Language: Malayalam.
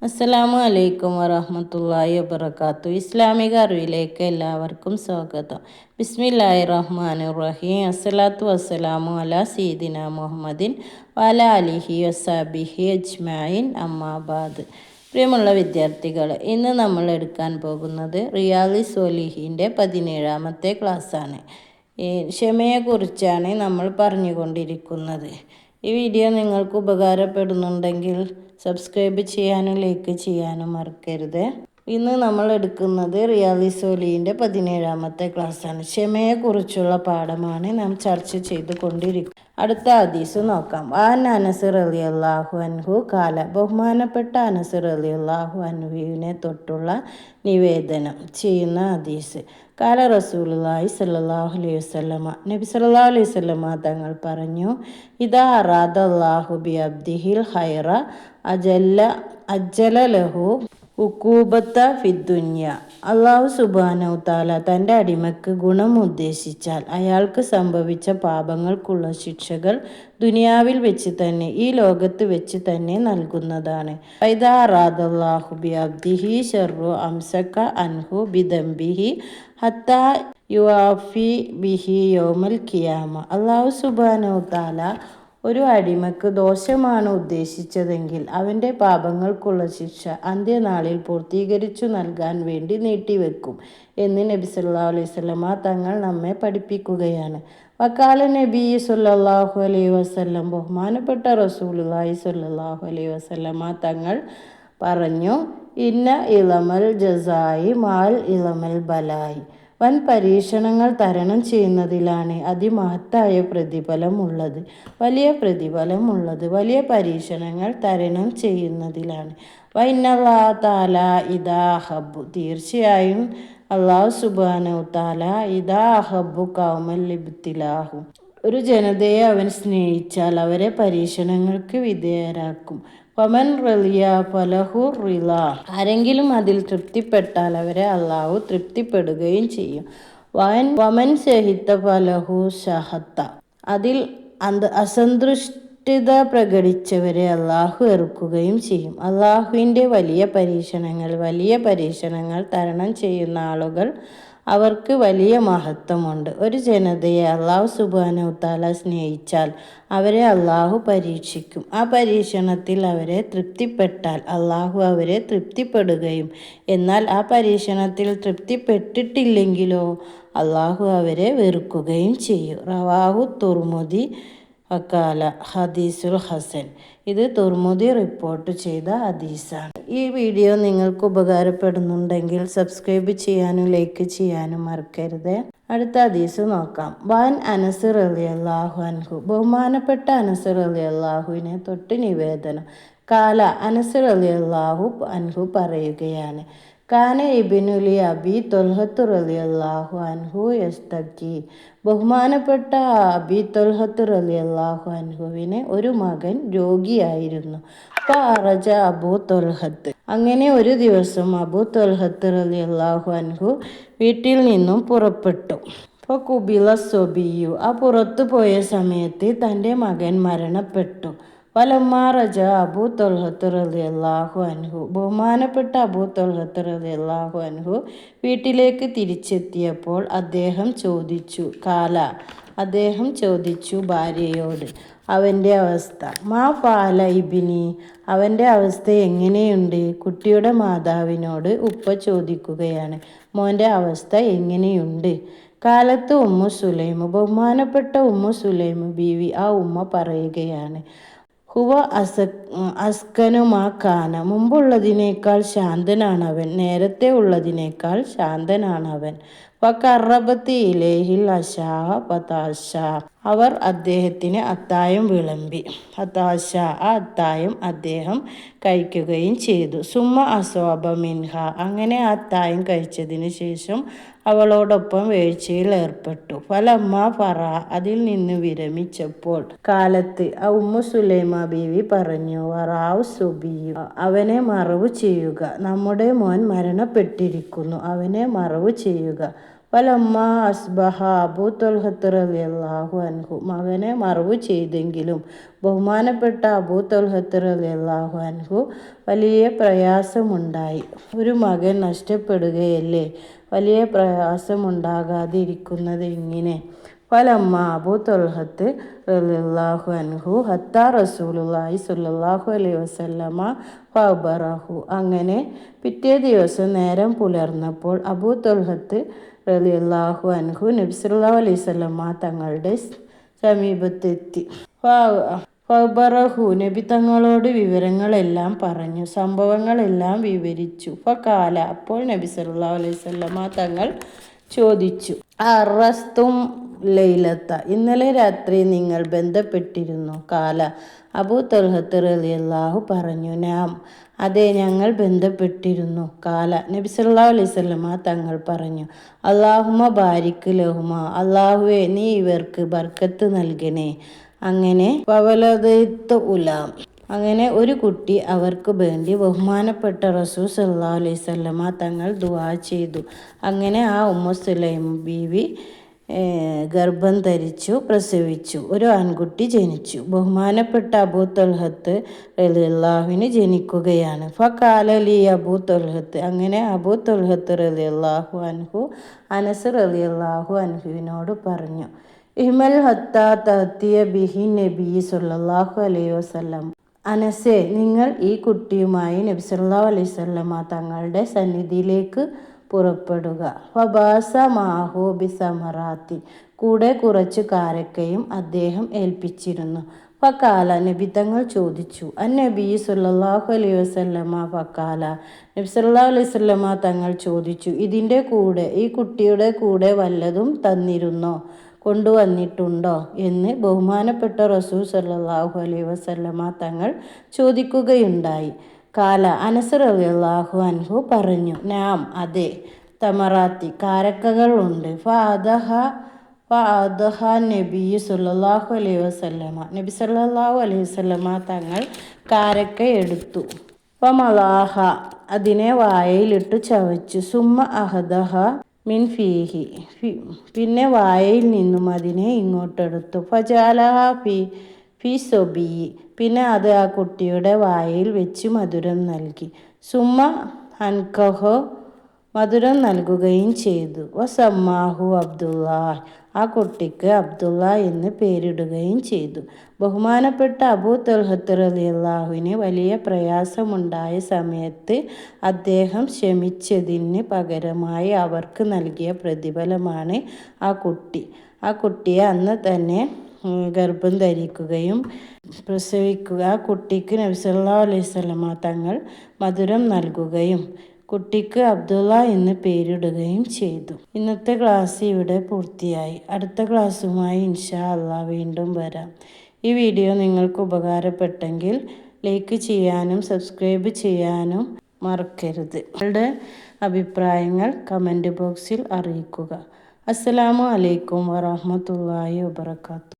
അസ്സലാമു അലൈക്കും വറഹ്മത്തുള്ളാഹി വബറകാതുഹു. ഇസ്ലാമിക അറിവിലേക്ക് എല്ലാവർക്കും സ്വാഗതം. ബിസ്മില്ലാഹിർ റഹ്മാനിർ റഹീം. അസ്സലാത്തു വസ്സലാമു അലാ സയ്യിദിന മുഹമ്മദിൻ വഅലാ ആലിഹി വസഹ്ബിഹി അജ്മഈൻ. അമ്മാ ബഅദ്. പ്രിയമുള്ള വിദ്യാർത്ഥികൾ, ഇന്ന് നമ്മൾ എടുക്കാൻ പോകുന്നത് റിയാദുസ് സ്വാലിഹീൻ്റെ 17ാമത്തെ ക്ലാസ്സാണ്. ക്ഷമയെക്കുറിച്ചാണ് നമ്മൾ പറഞ്ഞുകൊണ്ടിരിക്കുന്നത്. ഈ വീഡിയോ നിങ്ങൾക്ക് ഉപകാരപ്പെടുന്നുണ്ടെങ്കിൽ സബ്സ്ക്രൈബ് ചെയ്യാനും ലൈക്ക് ചെയ്യാനും മറക്കരുത്. ഇന്ന് നമ്മൾ എടുക്കുന്നത് റിയാദുസ് സ്വാലിഹീൻ്റെ 17ാമത്തെ ക്ലാസ്സാണ്. ക്ഷമയെക്കുറിച്ചുള്ള പാഠമാണ് നാം ചർച്ച ചെയ്തു കൊണ്ടിരിക്കുന്നത്. അടുത്ത ഹദീസ് നോക്കാം. വാൻ അനസ് റളിയല്ലാഹു അൻഹു കാല. ബഹുമാനപ്പെട്ട അനസ് റളിയല്ലാഹു അൻഹുവിനെ തൊട്ടുള്ള നിവേദനം ചെയ്യുന്ന ഹദീസ്. കാല റസൂലുള്ളാഹി സ്വല്ലല്ലാഹു അലൈഹി വസല്ലമ. നബി സല്ലല്ലാഹു അലൈഹി വസല്ലമ തങ്ങൾ പറഞ്ഞു, ഇദാ അറാദല്ലാഹു ബി അബ്ദിഹിൽ ഖൈറ അജ്ജല ലഹു ഉഖൂബത ഫിദ്ദുനിയ. അല്ലാഹു സുബ്ഹാനഹു തആല തൻ്റെ അടിമക്ക് ഗുണം ഉദ്ദേശിച്ചാൽ അയാൾക്ക് സംഭവിച്ച പാപങ്ങൾക്കുള്ള ശിക്ഷകൾ ദുനിയാവിൽ വെച്ച് തന്നെ, ഈ ലോകത്ത് വെച്ച് തന്നെ നൽകുന്നതാണ്. ഇദാ അറാദല്ലാഹു ബി അബ്ദിഹി ശർറു അംസക അൻഹു ബിദംബിഹി ഹത്താ യുവാഫി ബിഹി യൗമൽ ഖിയാമ. അല്ലാഹു സുബ്ഹാനഹു തആല ഒരു അടിമക്ക് ദോഷമാണ് ഉദ്ദേശിച്ചതെങ്കിൽ അവൻ്റെ പാപങ്ങൾക്കുള്ള ശിക്ഷ അന്ത്യനാളിൽ പൂർത്തീകരിച്ചു നൽകാൻ വേണ്ടി നീട്ടിവെക്കും എന്ന് നബി സല്ലല്ലാഹു അലൈഹി വസല്ലമ തങ്ങൾ നമ്മെ പഠിപ്പിക്കുകയാണ്. വക്കാല നബി സല്ലല്ലാഹു അലൈഹി വസല്ലം. ബഹുമാനപ്പെട്ട റസൂലുള്ളാഹി സ്വല്ലല്ലാഹു അലൈഹി വസല്ലമ തങ്ങൾ പറഞ്ഞു, ഇന്ന ഇളമൽ ജസായി മാൽ ഇളമൽ ബലായി. വൻ പരീക്ഷണങ്ങൾ തരണം ചെയ്യുന്നതിലാണ് അതിമഹത്തായ പ്രതിഫലമുള്ളത്. വലിയ പരീക്ഷണങ്ങൾ തരണം ചെയ്യുന്നതിലാണ്. വഇന്നല്ലാഹ തആല ഇദാ അഹബ്ബു. തീർച്ചയായും അല്ലാഹു സുബ്ഹാനഹു തആല ഇദാ അഹബ്ബു ഖൗമൻ ലിബ്തിലാഹു. ഒരു ജനതയെ അവൻ സ്നേഹിച്ചാൽ അവരെ പരീക്ഷണങ്ങൾക്ക് വിധേയരാക്കും. വമൻ റളിയ ഫലഹു റിളാ. ആരെങ്കിലും അതിൽ തൃപ്തിപ്പെട്ടാൽ അവരെ അല്ലാഹു തൃപ്തിപ്പെടുകയും ചെയ്യും. വമൻ ശഹിത്ത ഫലഹു ശഹത്ത. അതിൽ അസന്തുഷ്ടത പ്രകടിച്ചവരെ അല്ലാഹു വെറുക്കുകയും ചെയ്യും. അല്ലാഹുവിൻ്റെ വലിയ പരീക്ഷണങ്ങൾ തരണം ചെയ്യുന്ന ആളുകൾ അവർക്ക് വലിയ മഹത്വമുണ്ട്. ഒരു ജനതയെ അല്ലാഹു സുബ്ഹാനഹു തആല സ്നേഹിച്ചാൽ അവരെ അല്ലാഹു പരീക്ഷിക്കും. ആ പരീക്ഷണത്തിൽ അവരെ തൃപ്തിപ്പെട്ടാൽ അല്ലാഹു അവരെ തൃപ്തിപ്പെടുകയും എന്നാൽ ആ പരീക്ഷണത്തിൽ തൃപ്തിപ്പെട്ടിട്ടില്ലെങ്കിലോ അല്ലാഹു അവരെ വെറുക്കുകയും ചെയ്യും. റവാഹു തുർമുദി വക്കാല ഹദീസുൽ ഹസൻ. ഇത് തുർമുദി റിപ്പോർട്ട് ചെയ്ത ഹദീസാണ്. ഈ വീഡിയോ നിങ്ങൾക്ക് ഉപകാരപ്പെടുന്നുണ്ടെങ്കിൽ സബ്സ്ക്രൈബ് ചെയ്യാനും ലൈക്ക് ചെയ്യാനും മറക്കരുത്. അടുത്ത ഹദീസ് നോക്കാം. വാൻ അനസ് റളിയല്ലാഹു അൻഹു. ബഹുമാനപ്പെട്ട അനസ് റളിയല്ലാഹുവിനെ തൊട്ട് നിവേദനം. കാല. അനസ് റളിയല്ലാഹു അൻഹു പറയുകയാണ്, കാന ഇബ്നുലി അബി ത്വൽഹത്ത് റളിയല്ലാഹു അൻഹു യസ്തഖി. ബഹുമാനപ്പെട്ട അബി ത്വൽഹത്ത് റളിയല്ലാഹു അൻഹുവിന് ഒരു മകൻ രോഗിയായിരുന്നു. ഫഅറജ അബൂ ത്വൽഹത്ത്. അങ്ങനെ ഒരു ദിവസം അബൂ ത്വൽഹത്ത് റളിയല്ലാഹു അൻഹു വീട്ടിൽ നിന്നും പുറപ്പെട്ടു. ഫഖുബില സ്വബിയ്യു. ആ പുറത്തു പോയ സമയത്ത് തൻ്റെ മകൻ മരണപ്പെട്ടു. വലമ്മാ റജ അബൂ ത്വൽഹത്ത് റളിയല്ലാഹു അൻഹു. ബഹുമാനപ്പെട്ട അബൂ ത്വൽഹത്ത് റളിയല്ലാഹു അൻഹു വീട്ടിലേക്ക് തിരിച്ചെത്തിയപ്പോൾ അദ്ദേഹം ചോദിച്ചു ഭാര്യയോട് അവൻ്റെ അവസ്ഥ. മാ ഫഅല ഇബ്നി. അവൻ്റെ അവസ്ഥ എങ്ങനെയുണ്ട്? കുട്ടിയുടെ മാതാവിനോട് ഉപ്പ ചോദിക്കുകയാണ്, മോൻ്റെ അവസ്ഥ എങ്ങനെയുണ്ട്? കാലത്ത് ഉമ്മു സുലൈം. ബഹുമാനപ്പെട്ട ഉമ്മു സുലൈം ബീവി, ആ ഉമ്മ പറയുകയാണ്, ഹുവ അസ്കനുമാ കാന. മുമ്പുള്ളതിനേക്കാൾ ശാന്തനാണവൻ, നേരത്തെ ഉള്ളതിനേക്കാൾ ശാന്തനാണവൻ. വഖറബത്ത് ഇലൈഹിൽ അശാ ഫതഅശാ. അവർ അദ്ദേഹത്തിന് അത്താഴം വിളമ്പി. ഫതഅശാ. ആ അത്താഴം അദ്ദേഹം കഴിക്കുകയും ചെയ്തു. സുമ്മ അസ്വബ മിൻഹ. അങ്ങനെ ആ അത്താഴം കഴിച്ചതിന് ശേഷം അവളോടൊപ്പം വേഴ്ചയിൽ ഏർപ്പെട്ടു. ഫലമ്മ ഫറ. അതിൽ നിന്ന് വിരമിച്ചപ്പോൾ കാലത്ത് ആ ഉമ്മു സുലൈമ ബീവി പറഞ്ഞു, വറാഉ സുബിയു. അവനെ മറവു ചെയ്യുക. നമ്മുടെ മോൻ മരണപ്പെട്ടിരിക്കുന്നു, അവനെ മറവു ചെയ്യുക. വലമ്മ അസ്ബഹ അബൂ ത്വൽഹത്ത് റളിയല്ലാഹു അൻഹു മകനെ മറവു ചെയ്തെങ്കിലും ബഹുമാനപ്പെട്ട അബൂ ത്വൽഹത്ത് റളിയല്ലാഹു അൻഹു വലിയ പ്രയാസമുണ്ടായി. ഒരു മകൻ നഷ്ടപ്പെടുകയല്ലേ, വലിയ പ്രയാസമുണ്ടാകാതിരിക്കുന്നത് എങ്ങനെ? ഫലമ്മ അബൂ ത്വൽഹത്ത് റളിയല്ലാഹു അൻഹു ഹത്താ റസൂലുള്ളാഹി സ്വല്ലല്ലാഹു അലൈഹി വസല്ലമ ഫഅഖ്ബറഹു. അങ്ങനെ പിറ്റേ ദിവസം നേരം പുലർന്നപ്പോൾ അബൂ ത്വൽഹത്ത് റളിയല്ലാഹു അൻഹു നബി സല്ലല്ലാഹു അലൈഹി വസല്ലമ തങ്ങളുടെ സമീപത്തെത്തി. ഫഅഖ്ബറഹു, നബി തങ്ങളോട് വിവരങ്ങളെല്ലാം പറഞ്ഞു, സംഭവങ്ങളെല്ലാം വിവരിച്ചു. ഫഖാല, അപ്പോൾ നബി സല്ലല്ലാഹു അലൈഹി വസല്ലമ തങ്ങൾ ചോദിച്ചു, അറസ്തും ലൈലത്ത, ഇന്നലെ രാത്രി നിങ്ങൾ ബന്ധപ്പെട്ടിരുന്നോ? കാല, അബൂ ത്വൽഹത്ത് റളിയല്ലാഹു പറഞ്ഞു, നാം, അതെ, ഞങ്ങൾ ബന്ധപ്പെട്ടിരുന്നു. കാല, നബി സല്ലല്ലാഹു അലൈഹി വസല്ലമ തങ്ങൾ പറഞ്ഞു, അല്ലാഹുമ്മ ബാരിക് ലഹുമ, അല്ലാഹുവേ നീ ഇവർക്ക് ബർക്കത്ത് നൽകണേ. അങ്ങനെ ഫവലദതു ഉലാം, അങ്ങനെ ഒരു കുട്ടി അവർക്ക് വേണ്ടി ബഹുമാനപ്പെട്ട റസൂൽ സല്ലല്ലാഹു അലൈഹി വസല്ലമ തങ്ങൾ ദുആ ചെയ്തു. അങ്ങനെ ആ ഉമ്മു സുലൈം ബീവി ഗർഭം ധരിച്ചു, പ്രസവിച്ചു, ഒരു ആൺകുട്ടി ജനിച്ചു. ബഹുമാനപ്പെട്ട അബൂ ത്വൽഹത്ത് റളിയല്ലാഹുവിന് ജനിക്കുകയാണ്. ഫഖാല ലി അബൂ ത്വൽഹത്ത്, അങ്ങനെ അബൂ ത്വൽഹത്ത് റളിയല്ലാഹു അൻഹു അനസ് റളിയല്ലാഹു അൻഹുവിനോട് പറഞ്ഞു, ഇഹ്മൽ ഹത്താ തഅതിയ ബിഹി നബി സ്വല്ലല്ലാഹു അലൈഹി വസല്ലം. അനസേ, നിങ്ങൾ ഈ കുട്ടിയുമായി നബി സല്ലല്ലാഹു അലൈഹി വസല്ലമ തങ്ങളുടെ സന്നിധിയിലേക്ക് പുറപ്പെടുക. ഫബാസ മാഹു ബിസമറാത്തി, കൂടെ കുറച്ച് കാരക്കയും അദ്ദേഹം ഏൽപ്പിച്ചിരുന്നു. ഫക്കാല, നബി തങ്ങൾ ചോദിച്ചു. അന്നബി സല്ലല്ലാഹു അലൈഹി വസല്ലമ ഫക്കാല, നബി സല്ലല്ലാഹു അലൈഹി വസല്ലമ തങ്ങൾ ചോദിച്ചു, ഇതിൻ്റെ കൂടെ, ഈ കുട്ടിയുടെ കൂടെ വല്ലതും തന്നിരുന്നോ, കൊണ്ടുവന്നിട്ടുണ്ടോ എന്ന് ബഹുമാനപ്പെട്ട റസൂൽ സല്ലല്ലാഹു അലൈഹി വസല്ലമ തങ്ങൾ ചോദിക്കുകയുണ്ടായി. കാല, അനസ് റളിയല്ലാഹു അൻഹു പറഞ്ഞു, നാം, അതെ, തമറാത്തി, കാരക്കകൾ ഉണ്ട്. ഫഅദഹ നബി സല്ലല്ലാഹു അലൈഹി വസല്ലമ, നബി സല്ലല്ലാഹു അലൈഹി വസല്ലമ തങ്ങൾ കാരക്ക എടുത്തു. ഫമലാഹ, അതിനെ വായയിലിട്ടു ചവച്ചു. സുമ്മ അഹദഹ മിൻ ഫീഹി, പിന്നെ വായയിൽ നിന്നും അതിനെ ഇങ്ങോട്ടെടുത്തു. ഫജഅലഹ ഫി സൊബി, പിന്നെ അത് ആ കുട്ടിയുടെ വായയിൽ വെച്ച് മധുരം നൽകി. സുമ്മ അൻകഹു, മധുരം നൽകുകയും ചെയ്തു. വസമ്മാഹു അബ്ദുല്ലാഹ്, ആ കുട്ടിക്ക് അബ്ദുള്ള എന്ന് പേരിടുകയും ചെയ്തു. ബഹുമാനപ്പെട്ട അബൂ ത്വൽഹത്ത് റളിയല്ലാഹുവിന് വലിയ പ്രയാസമുണ്ടായ സമയത്ത് അദ്ദേഹം ക്ഷമിച്ചതിന് പകരമായി അവർക്ക് നൽകിയ പ്രതിഫലമാണ് ആ കുട്ടി. ആ കുട്ടിയെ അന്ന് തന്നെ ഗർഭം ധരിക്കുകയും പ്രസവിക്കുക, ആ കുട്ടിക്ക് നബി സല്ലല്ലാഹു അലൈഹി വസല്ലമ തങ്ങൾ മധുരം നൽകുകയും കുട്ടിക്ക് അബ്ദുള്ള എന്ന് പേരിടുകയും ചെയ്തു. ഇന്നത്തെ ക്ലാസ് ഇവിടെ പൂർത്തിയായി. അടുത്ത ക്ലാസ്സുമായി ഇൻഷാ അല്ലാഹ് വീണ്ടും വരാം. ഈ വീഡിയോ നിങ്ങൾക്ക് ഉപകാരപ്പെട്ടെങ്കിൽ ലൈക്ക് ചെയ്യാനും സബ്സ്ക്രൈബ് ചെയ്യാനും മറക്കരുത്. നിങ്ങളുടെ അഭിപ്രായങ്ങൾ കമൻറ്റ് ബോക്സിൽ അറിയിക്കുക. അസ്സലാമു അലൈക്കും വറഹ്മത്തുള്ളാഹി വബറകാതുഹു.